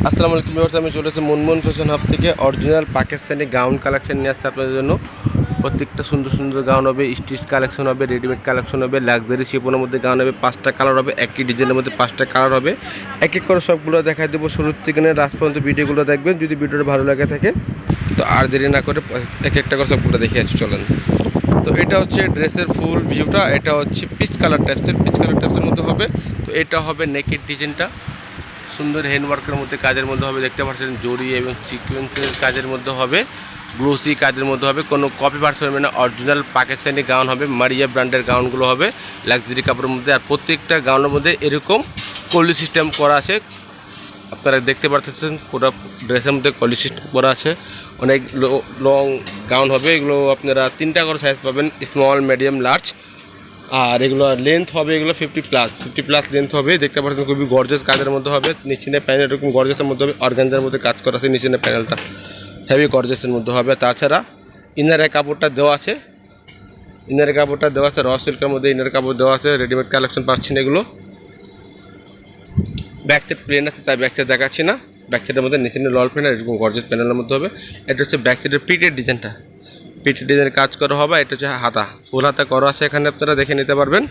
আসসালামু আলাইকুম ভিউয়ার্স, আমি চলে এসেছি মুনমুন ফ্যাশন হাব থেকে অরিজিনাল পাকিস্তানি গাউন কালেকশন নিয়ে আসছে আপনাদের জন্য। প্রত্যেকটা সুন্দর সুন্দর গাউন হবে, স্টিচ কালেকশন হবে, রেডিমেড কালেকশন হবে, লাক্সারি শিপনের মধ্যে গাউন হবে, 5টা কালার হবে, একই ডিজাইনের মধ্যে 5টা কালার হবে। এক এক করে সবগুলো দেখাই দেবো, শুরু থেকে লাস্ট পর্যন্ত ভিডিওগুলো দেখবেন। যদি ভিডিওটা ভালো লাগে থাকে তো আর দেরি না করে এক একটা করে সবগুলো দেখে আসছি, চলেন। তো এটা হচ্ছে ড্রেসের ফুল ভিউটা। এটা হচ্ছে পিচ কালার টাইপসের মধ্যে হবে। তো এটা হবে নেকের ডিজাইনটা, সুন্দর হ্যান্ডওয়ার্কের মধ্যে কাজের মধ্যে হবে, দেখতে পাচ্ছেন জরি এবং সিকোয়েন্সের কাজের মধ্যে হবে, গ্লোসি কাজের মধ্যে হবে, কোনো কপি ভার্সন হবে না, অরিজিনাল পাকিস্তানি গাউন হবে, মারিয়া ব্র্যান্ডের গাউনগুলো হবে লাক্সারি কাপড়ের মধ্যে। আর প্রত্যেকটা গাউনের মধ্যে এরকম কলি সিস্টেম করা আছে, আপনারা দেখতে পাচ্ছেন পুরো ড্রেসের মধ্যে কলি সিস্টেম করা আছে। অনেক লং গাউন হবে, এগুলো আপনারা 3টা করে সাইজ পাবেন, স্মল, মিডিয়াম, লার্জ। আর এগুলো লেন্থ হবে, এগুলো 50+ লেন্থ হবে। দেখতে পাচ্ছেন খুবই গর্জাস কাজের মধ্যে হবে। নিচের প্যানেল এরকম গর্জাসের মধ্যে হবে, অর্গানজার মধ্যে কাজ করা আছে, নিচের প্যানেলটা হেভি গর্জাসের মধ্যে হবে। তাছাড়া ইনারের কাপড়টা দেওয়া আছে, র সিল্কের মধ্যে ইনার কাপড় দেওয়া আছে। রেডিমেড কালেকশন পাচ্ছেন এগুলো। ব্যাক সাইড প্লেন আছে, তাই ব্যাক সাইড দেখাচ্ছি না। ব্যাক সাইডের মধ্যে নিচে লল প্যানেল এরকম গর্জাস প্যানেলের মধ্যে হবে। এটা হচ্ছে ব্যাক সাইডের পিটের ডিজাইনটা, ডিজাইনের কাজ করা হবে। এটা হচ্ছে হাতা, ফুল হাতা করা আছে, এখানে আপনারা দেখে নিতে পারবেন।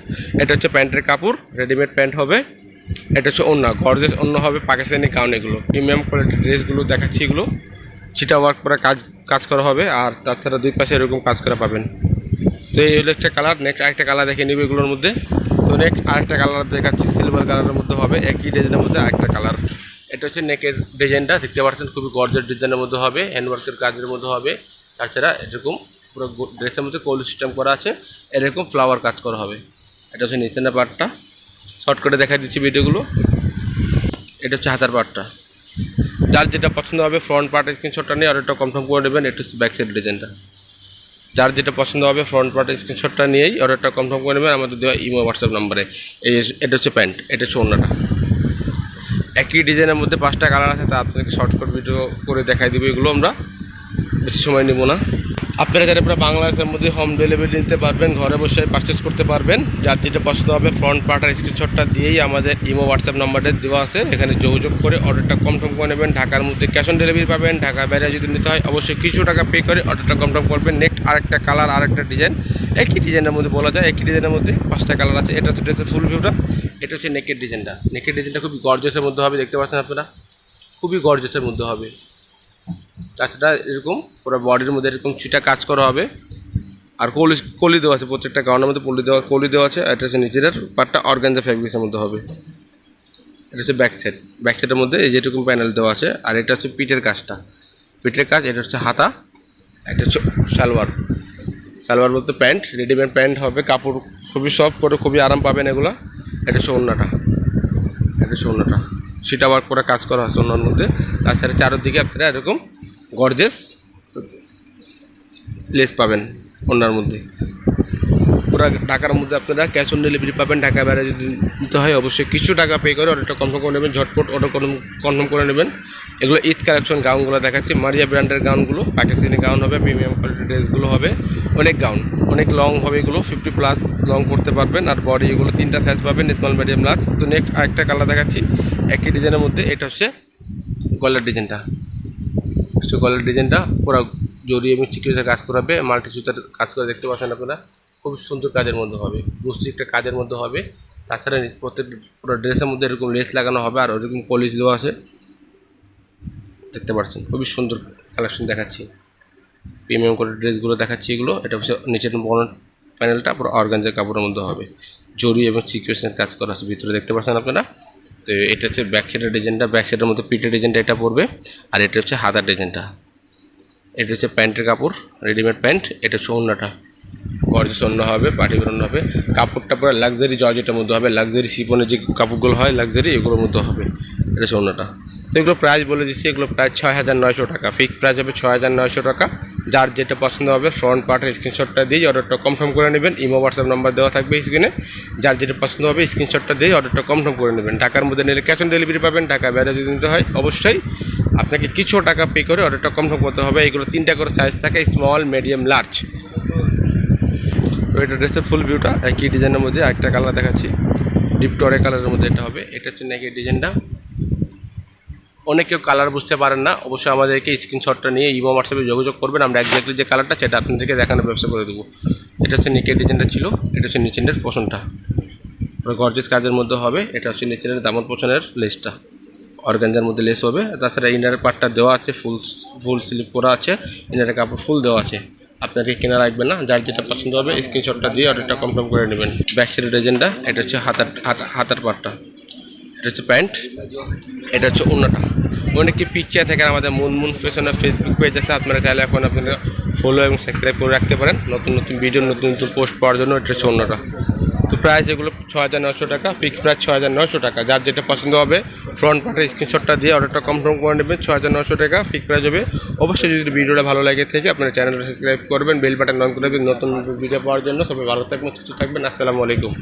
এটা হচ্ছে প্যান্টের কাপড়, রেডিমেড প্যান্ট হবে। এটা হচ্ছে ওড়না, গর্জাস ওড়না হবে, পাকিস্তানি গাউন। এগুলো প্রিমিয়াম কোয়ালিটির ড্রেসগুলো দেখাচ্ছি, এগুলো চিটা ওয়ার্ক করা কাজ করা হবে। আর তাছাড়া দুই পাশে এরকম কাজ করা পাবেন। তো এই হলো একটা কালার। নেক্সট আরেকটা কালার দেখে নিবে এগুলোর মধ্যে। তো নেক্সট আরেকটা কালার দেখাচ্ছি, সিলভার কালারের মধ্যে হবে, একই ডিজাইনের মধ্যে আরেকটা কালার। এটা হচ্ছে নেকের ডিজাইনটা, দেখতে পাচ্ছেন খুবই গর্জাস ডিজাইনের মধ্যে হবে, হ্যান্ডওয়ার্কের কাজের মধ্যে হবে। তাছাড়া এরকম পুরো ড্রেসের মধ্যে কোল সিস্টেম করা আছে, এরকম ফ্লাওয়ার কাজ করা হবে। এটা হচ্ছে নিচের পার্টটা, শর্ট করে দেখা দিচ্ছি ভিডিওগুলো। এটা হচ্ছে হাতার পার্টটা। যার যেটা পছন্দ হবে ফ্রন্ট পার্ট স্ক্রিনশটটা নিয়ে আর একটা কনফার্ম করে নেবেন। এটা হচ্ছে ব্যাক সাইড ডিজাইনটা। যার যেটা পছন্দ হবে ফ্রন্ট পার্ট স্ক্রিনশটটা নিয়েই অর্ডারটা কনফার্ম করে নেবেন আমাদের দেওয়া ইমো হোয়াটসঅ্যাপ নাম্বারে। এটা হচ্ছে প্যান্ট, এটা হচ্ছে ওড়নাটা। একই ডিজাইনের মধ্যে 5টা কালার আছে, তা আপনাকে শর্টকাট ভিডিও করে দেখাই দেবো। এগুলো আমরা বেশি সময় নেব না। আপনারা যারা পুরো বাংলাদেশের মধ্যে হোম ডেলিভারি নিতে পারবেন, ঘরে বসে পারচেস করতে পারবেন। যার যেটা পছন্দ হবে ফ্রন্ট পার্ট আর স্ক্রিনশটটা দিয়েই আমাদের ইমো হোয়াটসঅ্যাপ নাম্বারটা দেওয়া আছে, এখানে যোগাযোগ করে অর্ডারটা কনফার্ম করে নেবেন। ঢাকার মধ্যে ক্যাশ অন ডেলিভারি পাবেন। ঢাকার বাইরে যদি নিতে হয় অবশ্যই কিছু টাকা পে করে অর্ডারটা কনফার্ম করবেন। নেক্সট আরেকটা কালার, আরেকটা ডিজাইন, একই ডিজাইনের মধ্যে বলা যায়, একই ডিজাইনের মধ্যে 5টা কালার আছে। এটা হচ্ছে ড্রেসের ফুল ভিউটা। এটা হচ্ছে নেকের ডিজাইনটা। নেকের ডিজাইনটা খুবই গর্জাসের মধ্যে হবে, দেখতে পাচ্ছেন আপনারা, খুবই গর্জাসের মধ্যে হবে। তাছাড়া এরকম পুরো বডির মধ্যে এরকম চিটা কাজ করা হবে। আর কলি দেওয়া আছে, প্রত্যেকটা গাউনের মধ্যে কলি দেওয়া আছে। এটা হচ্ছে নিচের পার্টটা অর্গানজা ফ্যাব্রিক্সের মধ্যে হবে। এটা হচ্ছে ব্যাক সাইডের মধ্যে এই যেরকম প্যানেল দেওয়া আছে। আর এটা হচ্ছে পিঠের কাজ। এটা হচ্ছে হাতা। এটা হচ্ছে সালোয়ার বলতে প্যান্ট, রেডিমেড প্যান্ট হবে, কাপড় খুবই সফট, পরে খুবই আরাম পাবেন এগুলো। এটা হচ্ছে ওড়নাটা, সেটা ওয়ার্ক করে কাজ করা হচ্ছে ওড়নার মধ্যে। তাছাড়া চারদিকে আপনারা এরকম গর্জেস লেস পাবেন ওড়নার মধ্যে। পুরো ঢাকার মধ্যে আপনারা ক্যাশ অন ডেলিভারি পাবেন। ঢাকা বাইরে যদি নিতে হয় অবশ্যই কিছু টাকা পে করে অর্ডারটা কনফার্ম করে নেবেন। ঝটপট অর্ডার কনফার্ম করে নেবেন। এগুলো ঈদ কালেকশন গাউনগুলো দেখাচ্ছি, মারিয়া ব্র্যান্ডের গাউনগুলো, পাকিস্তানি গাউন হবে, প্রিমিয়াম কোয়ালিটির ড্রেসগুলো হবে। অনেক গাউন, অনেক লং হবে, এগুলো 50+ লং করতে পারবেন। আর বডি এগুলো 3টা সাইজ পাবেন, স্মল, মিডিয়াম, লার্জ। তো নেক্সট আরেকটা কালার দেখাচ্ছি একই ডিজাইনের মধ্যে। এটা হচ্ছে গলার ডিজাইনটা। পুরো জরি এবং চিকিৎসার কাজ করাবে, মাল্টি সুতার কাজ করে, দেখতে পাচ্ছেন আপনারা, খুব সুন্দর কাজের মধ্যে হবে, একটা কাজের মধ্যে হবে। তাছাড়া প্রত্যেক পুরো ড্রেসের মধ্যে এরকম লেস লাগানো হবে, আর ওরকম পলিশ দেওয়া আছে, দেখতে পাচ্ছেন খুবই সুন্দর কালেকশন দেখাচ্ছি। প্রিমিয়াম করে ড্রেসগুলো দেখাচ্ছি এগুলো। এটা হচ্ছে নিচের বর্ণ প্যানেলটা পুরো অর্গানজার কাপড়ের মধ্যে হবে, জরি এবং সিকুয়েন্সের কাজ করা আছে ভিতরে, দেখতে পাচ্ছেন আপনারা। তো এটা হচ্ছে ব্যাক সাইডের ডিজাইনটা, ব্যাক সাইডের মধ্যে পিঠের ডিজাইনটা এটা পড়বে। আর এটা হচ্ছে হাতার ডিজাইনটা। এটা হচ্ছে প্যান্টের কাপড়, রেডিমেড প্যান্ট। এটা হচ্ছে ওড়নাটা, গর্জাস ওড়না হবে, পার্টি ওড়না হবে। কাপড়টা পুরো লাক্সারি জর্জেটের মধ্যে হবে, লাক্সারি শিপনের যে কাপড়গুলো হয় লাক্সারি, এগুলোর মধ্যে হবে। এটা হচ্ছে ওড়নাটা। তো এগুলো প্রাইস বলে দিচ্ছি, এগুলো প্রায় 6,900 টাকা, ফিক্সড প্রাইস হবে 6,900 টাকা। যার যেটা পছন্দ হবে ফ্রন্ট পার্টের স্ক্রিনশটটা দিয়ে অর্ডারটা কনফার্ম করে নেবেন। ইমো হোয়াটসঅ্যাপ নাম্বার দেওয়া থাকবে স্ক্রিনে। যার যেটা পছন্দ হবে স্ক্রিনশটটা দিয়ে অর্ডারটা কনফার্ম করে নেবেন। ঢাকার মধ্যে নিলে ক্যাশ অন ডেলিভারি পাবেন। ঢাকা বাইরে যদি নিতে হয় অবশ্যই আপনাকে কিছু টাকা পে করে অর্ডারটা কনফার্ম করতে হবে। এগুলো 3টা করে সাইজ থাকে, স্মল, মিডিয়াম, লার্জ। তো এটা ড্রেসের ফুল ভিউটা, একই ডিজাইনের মধ্যে আরেকটা কালার দেখাচ্ছি, ডিপ টরে কালারের মধ্যে এটা হবে। এটা হচ্ছে নেকের ডিজাইনটা। অনেকেও কালার বুঝতে পারেন না, অবশ্যই আমাদেরকে স্ক্রিনশটটা নিয়ে ইমো হোয়াটসঅ্যাপে যোগাযোগ করবেন, আমরা একজাক্টলি যে কালারটা সেটা আপনাদেরকে দেখানোর ব্যবস্থা করে দেবো। এটা হচ্ছে নিচের ডিজাইনটা ছিল, এটা হচ্ছে নিচের পোর্শনটা গর্জিয়াস কাজের মধ্যে হবে। এটা হচ্ছে নিচের দামন পোর্শনের লেসটা অর্গানজার মধ্যে লেস হবে। তাছাড়া ইনারের পার্টটা দেওয়া আছে, ফুল স্লিপ করা আছে, ইনারের কাপড় ফুল দেওয়া আছে। আপনাকে কেনা লাগবে না, যার যেটা পছন্দ হবে স্ক্রিনশটটা দিয়ে অর্ডারটা কনফার্ম করে নেবেন। ব্যাক সাইডের ডিজাইনটা, এটা হচ্ছে হাতার পার্টটা, এটা হচ্ছে প্যান্ট, এটা হচ্ছে ওড়নাটা। অনেকে পিকচার থেকে আমাদের মুনমুন ফ্যাশনের ফেসবুক পেজ আছে, আপনারা চাইলে এখন আপনারা ফলো এবং সাবস্ক্রাইব করে রাখতে পারেন নতুন নতুন ভিডিও, নতুন নতুন পোস্ট পাওয়ার জন্য। এটা হচ্ছে ওড়নাটা। তো প্রাইস এগুলো 6,900 টাকা, ফিক্সড প্রাইস 6,900 টাকা। যার যেটা পছন্দ হবে ফ্রন্ট পার্টের স্ক্রিনশটটা দিয়ে অর্ডারটা কনফার্ম করে নেবেন। 6,900 টাকা ফিক্সড প্রাইস হবে। অবশ্যই যদি ভিডিওটা ভালো লাগে থাকে আপনার চ্যানেলটা সাবস্ক্রাইব করবেন, বেল বাটন অন করে দেবেন নতুন ভিডিও পাওয়ার জন্য। সবাই ভালো থাকবেন, সুস্থ থাকবেন। আসসালামু আলাইকুম।